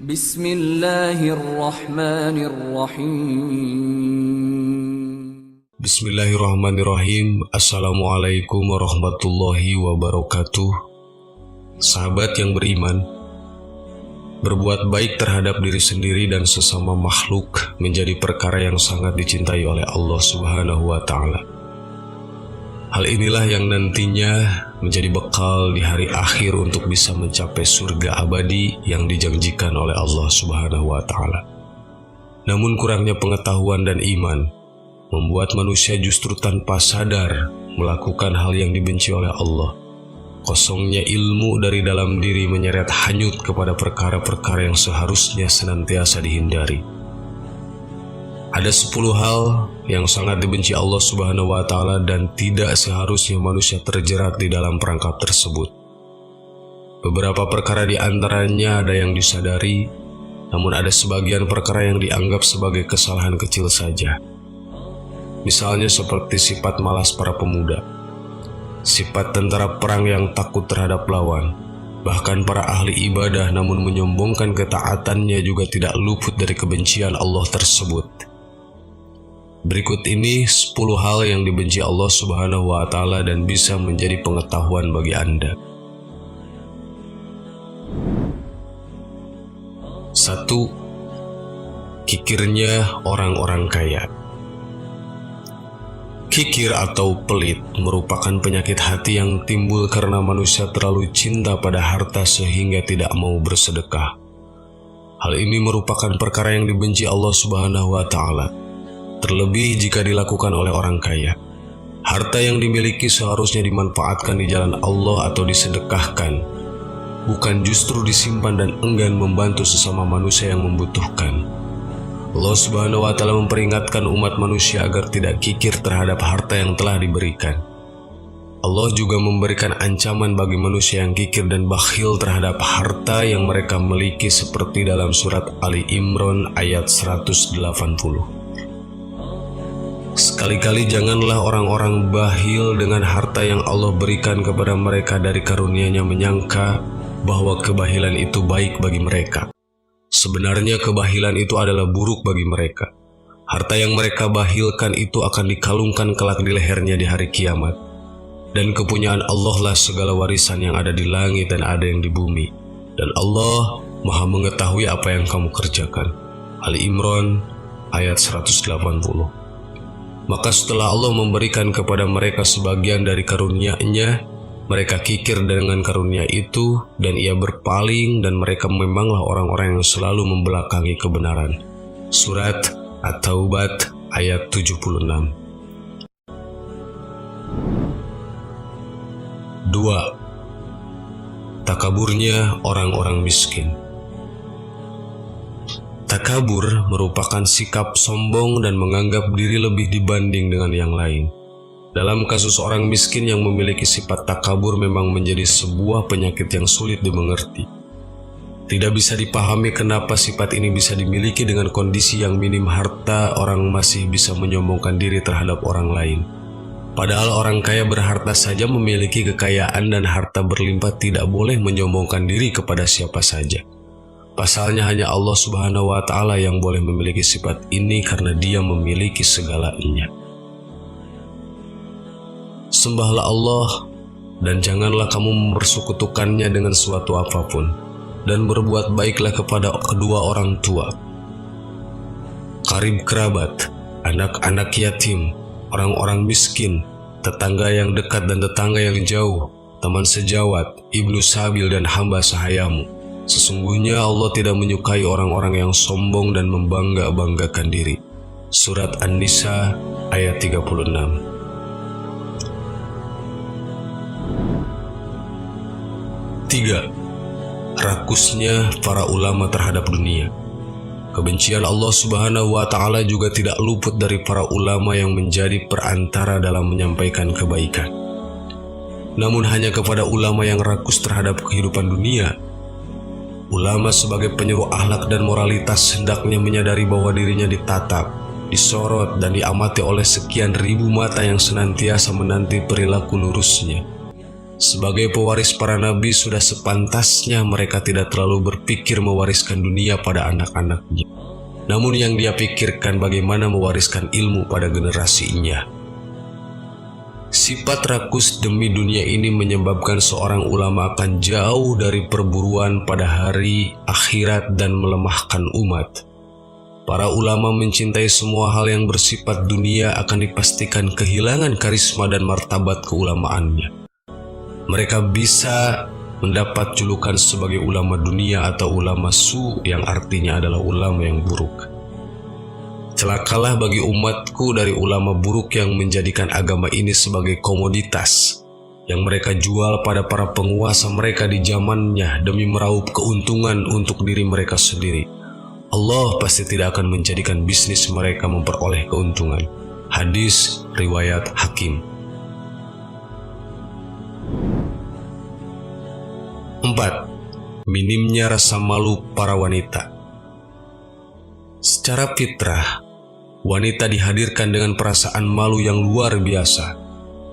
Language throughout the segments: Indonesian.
Bismillahirrahmanirrahim. Bismillahirrahmanirrahim. Assalamualaikum warahmatullahi wabarakatuh. Sahabat yang beriman, berbuat baik terhadap diri sendiri dan sesama makhluk menjadi perkara yang sangat dicintai oleh Allah Subhanahu wa Ta'ala. Hal inilah yang nantinya menjadi bekal di hari akhir untuk bisa mencapai surga abadi yang dijanjikan oleh Allah Subhanahu wa Ta'ala. Namun kurangnya pengetahuan dan iman membuat manusia justru tanpa sadar melakukan hal yang dibenci oleh Allah. Kosongnya ilmu dari dalam diri menyeret hanyut kepada perkara-perkara yang seharusnya senantiasa dihindari. Ada 10 hal yang sangat dibenci Allah Subhanahu wa Ta'ala dan tidak seharusnya manusia terjerat di dalam perangkap tersebut. Beberapa perkara di antaranya ada yang disadari, namun ada sebagian perkara yang dianggap sebagai kesalahan kecil saja. Misalnya seperti sifat malas para pemuda, sifat tentara perang yang takut terhadap lawan, bahkan para ahli ibadah namun menyombongkan ketaatannya juga tidak luput dari kebencian Allah tersebut. Berikut ini 10 hal yang dibenci Allah Subhanahu wa Ta'ala dan bisa menjadi pengetahuan bagi Anda. 1. Kikirnya orang-orang kaya. Kikir atau pelit merupakan penyakit hati yang timbul karena manusia terlalu cinta pada harta sehingga tidak mau bersedekah. Hal ini merupakan perkara yang dibenci Allah Subhanahu wa Ta'ala, terlebih jika dilakukan oleh orang kaya. Harta yang dimiliki seharusnya dimanfaatkan di jalan Allah atau disedekahkan, bukan justru disimpan dan enggan membantu sesama manusia yang membutuhkan. Allah Subhanahu wa Ta'ala memperingatkan umat manusia agar tidak kikir terhadap harta yang telah diberikan. Allah juga memberikan ancaman bagi manusia yang kikir dan bakhil terhadap harta yang mereka miliki seperti dalam surat Ali Imran ayat 180. Sekali-kali janganlah orang-orang bakhil dengan harta yang Allah berikan kepada mereka dari karunia-Nya menyangka bahwa kebahilan itu baik bagi mereka. Sebenarnya kebahilan itu adalah buruk bagi mereka. Harta yang mereka bahilkan itu akan dikalungkan kelak di lehernya di hari kiamat. Dan kepunyaan Allah lah segala warisan yang ada di langit dan ada yang di bumi. Dan Allah Maha mengetahui apa yang kamu kerjakan. Ali Imran ayat 180. Maka setelah Allah memberikan kepada mereka sebagian dari karunia-Nya, mereka kikir dengan karunia itu dan ia berpaling, dan mereka memanglah orang-orang yang selalu membelakangi kebenaran. Surat At-Taubat ayat 76. 2. Takaburnya orang-orang miskin. Takabur merupakan sikap sombong dan menganggap diri lebih dibanding dengan yang lain. Dalam kasus orang miskin yang memiliki sifat takabur memang menjadi sebuah penyakit yang sulit dimengerti. Tidak bisa dipahami kenapa sifat ini bisa dimiliki dengan kondisi yang minim harta, orang masih bisa menyombongkan diri terhadap orang lain. Padahal orang kaya berharta saja memiliki kekayaan dan harta berlimpah tidak boleh menyombongkan diri kepada siapa saja. Pasalnya hanya Allah Subhanahu wa Ta'ala yang boleh memiliki sifat ini karena Dia memiliki segalanya. Sembahlah Allah dan janganlah kamu mempersekutukannya dengan suatu apapun, dan berbuat baiklah kepada kedua orang tua, karib kerabat, anak-anak yatim, orang-orang miskin, tetangga yang dekat dan tetangga yang jauh, teman sejawat, ibnu sabil dan hamba sahayamu. Sesungguhnya Allah tidak menyukai orang-orang yang sombong dan membangga-banggakan diri. Surat An-Nisa ayat 36. 3. Rakusnya para ulama terhadap dunia. Kebencian Allah Subhanahu wa Ta'ala juga tidak luput dari para ulama yang menjadi perantara dalam menyampaikan kebaikan. Namun hanya kepada ulama yang rakus terhadap kehidupan dunia. Ulama sebagai penyuruh akhlak dan moralitas hendaknya menyadari bahwa dirinya ditatap, disorot, dan diamati oleh sekian ribu mata yang senantiasa menanti perilaku lurusnya. Sebagai pewaris para nabi, sudah sepantasnya mereka tidak terlalu berpikir mewariskan dunia pada anak-anaknya. Namun yang dia pikirkan bagaimana mewariskan ilmu pada generasinya. Sifat rakus demi dunia ini menyebabkan seorang ulama akan jauh dari perburuan pada hari akhirat dan melemahkan umat. Para ulama mencintai semua hal yang bersifat dunia akan dipastikan kehilangan karisma dan martabat keulamaannya. Mereka bisa mendapat julukan sebagai ulama dunia atau ulama su, yang artinya adalah ulama yang buruk. Celakalah bagi umatku dari ulama buruk yang menjadikan agama ini sebagai komoditas yang mereka jual pada para penguasa mereka di zamannya demi meraup keuntungan untuk diri mereka sendiri. Allah pasti tidak akan menjadikan bisnis mereka memperoleh keuntungan. Hadis riwayat Hakim. 4. Minimnya rasa malu para wanita. Secara fitrah, wanita dihadirkan dengan perasaan malu yang luar biasa.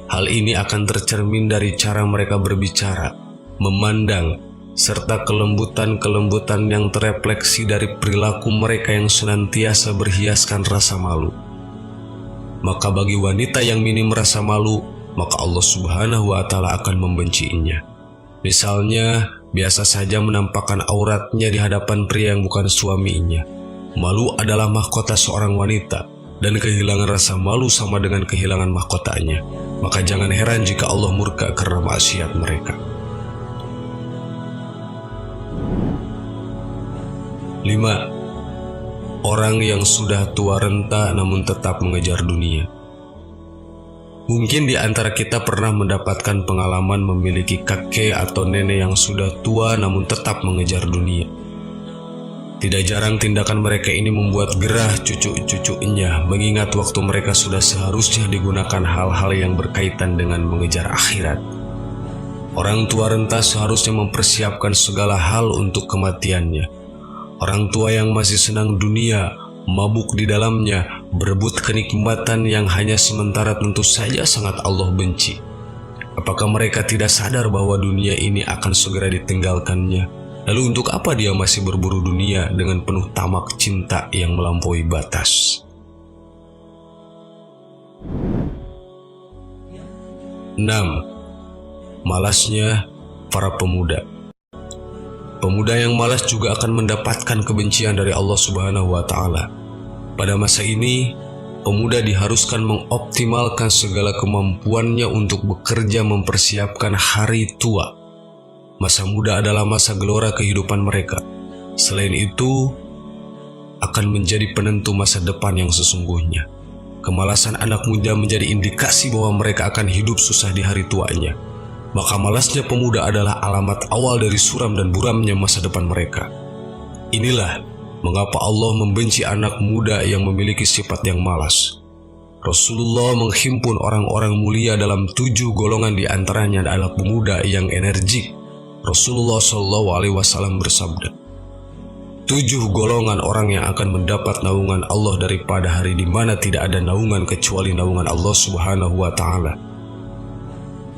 Hal ini akan tercermin dari cara mereka berbicara, memandang, serta kelembutan-kelembutan yang terefleksi dari perilaku mereka yang senantiasa berhiaskan rasa malu. Maka bagi wanita yang minim rasa malu, maka Allah Subhanahu wa Ta'ala akan membencinya. Misalnya, biasa saja menampakkan auratnya di hadapan pria yang bukan suaminya. Malu adalah mahkota seorang wanita, dan kehilangan rasa malu sama dengan kehilangan mahkotanya. Maka jangan heran jika Allah murka karena maksiat mereka. 5. Orang yang sudah tua renta namun tetap mengejar dunia. Mungkin di antara kita pernah mendapatkan pengalaman memiliki kakek atau nenek yang sudah tua namun tetap mengejar dunia. Tidak jarang tindakan mereka ini membuat gerah cucu-cucunya, mengingat waktu mereka sudah seharusnya digunakan hal-hal yang berkaitan dengan mengejar akhirat. Orang tua renta seharusnya mempersiapkan segala hal untuk kematiannya. Orang tua yang masih senang dunia, mabuk di dalamnya, berebut kenikmatan yang hanya sementara tentu saja sangat Allah benci. Apakah mereka tidak sadar bahwa dunia ini akan segera ditinggalkannya? Lalu untuk apa dia masih berburu dunia dengan penuh tamak cinta yang melampaui batas? 6. Malasnya para pemuda. Pemuda yang malas juga akan mendapatkan kebencian dari Allah Subhanahu wa Ta'ala. Pada masa ini, pemuda diharuskan mengoptimalkan segala kemampuannya untuk bekerja mempersiapkan hari tua. Masa muda adalah masa gelora kehidupan mereka. Selain itu, akan menjadi penentu masa depan yang sesungguhnya. Kemalasan anak muda menjadi indikasi bahwa mereka akan hidup susah di hari tuanya. Maka malasnya pemuda adalah alamat awal dari suram dan buramnya masa depan mereka. Inilah mengapa Allah membenci anak muda yang memiliki sifat yang malas. Rasulullah menghimpun orang-orang mulia dalam 7 golongan, di antaranya adalah pemuda yang energik. Rasulullah SAW bersabda, 7 golongan orang yang akan mendapat naungan Allah daripada hari di mana tidak ada naungan kecuali naungan Allah Subhanahu wa Ta'ala.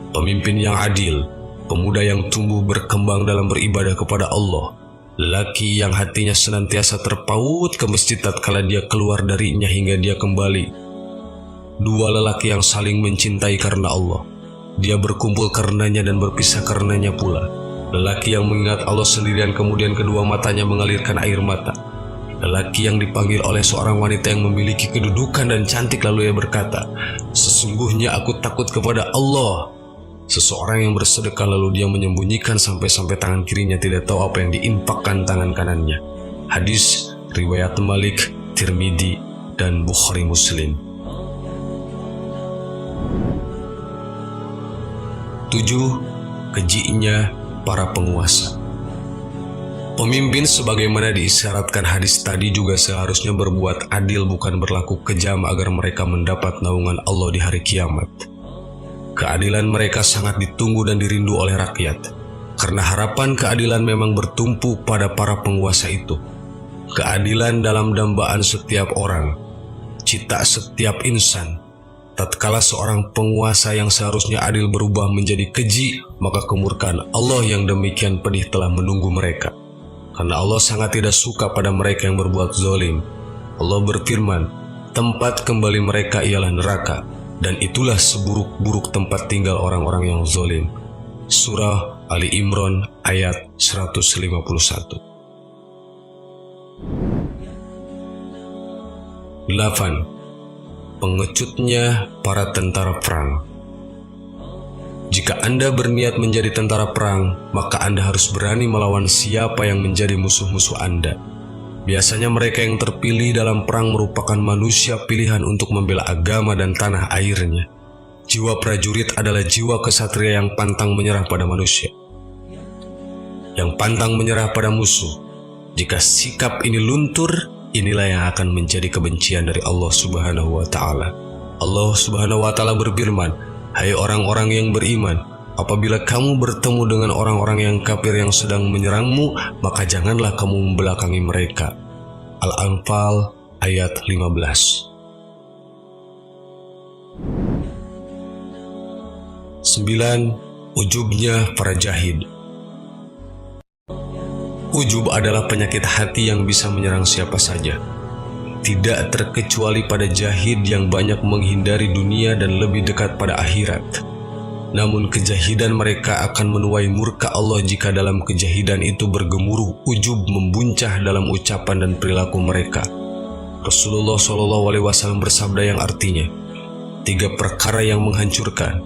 Pemimpin yang adil, pemuda yang tumbuh berkembang dalam beribadah kepada Allah, lelaki yang hatinya senantiasa terpaut ke masjid tatkala dia keluar darinya hingga dia kembali. 2 lelaki yang saling mencintai karena Allah, dia berkumpul karenanya dan berpisah karenanya pula. Lelaki yang mengingat Allah sendirian kemudian kedua matanya mengalirkan air mata. Lelaki yang dipanggil oleh seorang wanita yang memiliki kedudukan dan cantik lalu ia berkata, "Sesungguhnya aku takut kepada Allah." Seseorang yang bersedekah lalu dia menyembunyikan sampai-sampai tangan kirinya tidak tahu apa yang diinfakkan tangan kanannya. Hadis riwayat Malik, Tirmidzi, dan Bukhari Muslim. 7. Kejinya para penguasa. Pemimpin sebagaimana diisyaratkan hadis tadi juga seharusnya berbuat adil, bukan berlaku kejam agar mereka mendapat naungan Allah di hari kiamat. Keadilan mereka sangat ditunggu dan dirindu oleh rakyat, karena harapan keadilan memang bertumpu pada para penguasa itu. Keadilan dalam dambaan setiap orang, cita setiap insan, Tatkala seorang penguasa yang seharusnya adil berubah menjadi keji, maka kemurkaan Allah yang demikian pedih telah menunggu mereka. Karena Allah sangat tidak suka pada mereka yang berbuat zalim. Allah berfirman, tempat kembali mereka ialah neraka, dan itulah seburuk-buruk tempat tinggal orang-orang yang zalim. Surah Ali Imran ayat 151. 8. Pengecutnya para tentara perang. Jika Anda berniat menjadi tentara perang, maka Anda harus berani melawan siapa yang menjadi musuh-musuh Anda. Biasanya mereka yang terpilih dalam perang merupakan manusia pilihan untuk membela agama dan tanah airnya. Jiwa prajurit adalah jiwa kesatria yang pantang menyerah pada manusia, yang pantang menyerah pada musuh. Jika sikap ini luntur, inilah yang akan menjadi kebencian dari Allah Subhanahu wa Ta'ala. Allah Subhanahu wa Ta'ala berfirman, "Hai orang-orang yang beriman, apabila kamu bertemu dengan orang-orang yang kafir yang sedang menyerangmu, maka janganlah kamu membelakangi mereka." Al-Anfal ayat 15. 9. Ujubnya para jahid. Ujub adalah penyakit hati yang bisa menyerang siapa saja, tidak terkecuali pada jahid yang banyak menghindari dunia dan lebih dekat pada akhirat. Namun kejahidan mereka akan menuai murka Allah jika dalam kejahidan itu bergemuruh ujub membuncah dalam ucapan dan perilaku mereka. Rasulullah SAW bersabda yang artinya, 3 perkara yang menghancurkan: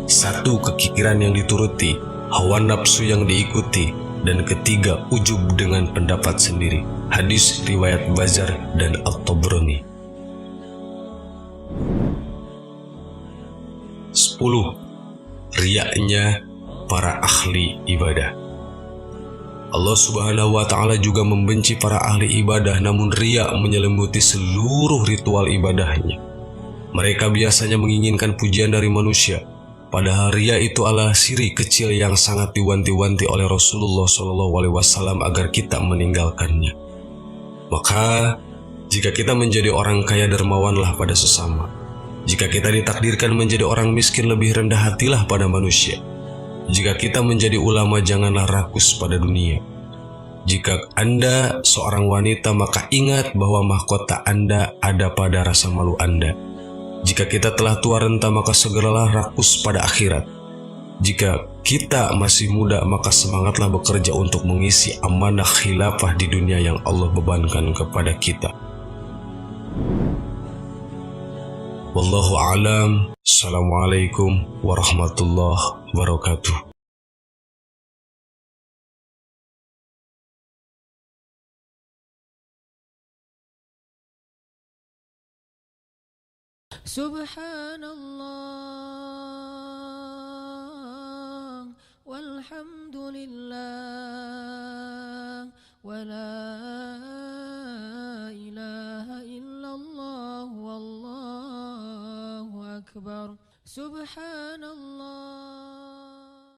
1. Kekikiran yang dituruti, hawa nafsu yang diikuti, dan ketiga, ujub dengan pendapat sendiri. Hadis riwayat Bazar dan At-Tabrani. 10. Riyaknya para ahli ibadah. Allah Subhanahu wa Ta'ala juga membenci para ahli ibadah, namun riya menyelimuti seluruh ritual ibadahnya. Mereka biasanya menginginkan pujian dari manusia, padahal riya itu adalah syirik kecil yang sangat diwanti-wanti oleh Rasulullah SAW agar kita meninggalkannya. Maka, jika kita menjadi orang kaya, dermawanlah pada sesama. Jika kita ditakdirkan menjadi orang miskin, lebih rendah hatilah pada manusia. Jika kita menjadi ulama, janganlah rakus pada dunia. Jika Anda seorang wanita, maka ingat bahwa mahkota Anda ada pada rasa malu Anda. Jika kita telah tua renta, maka segeralah rakus pada akhirat. Jika kita masih muda, maka semangatlah bekerja untuk mengisi amanah khilafah di dunia yang Allah bebankan kepada kita. Wallahu a'lam. Assalamualaikum warahmatullahi wabarakatuh. Subhanallah walhamdulillah wa la ilaha illallah wallahu akbar. Subhanallah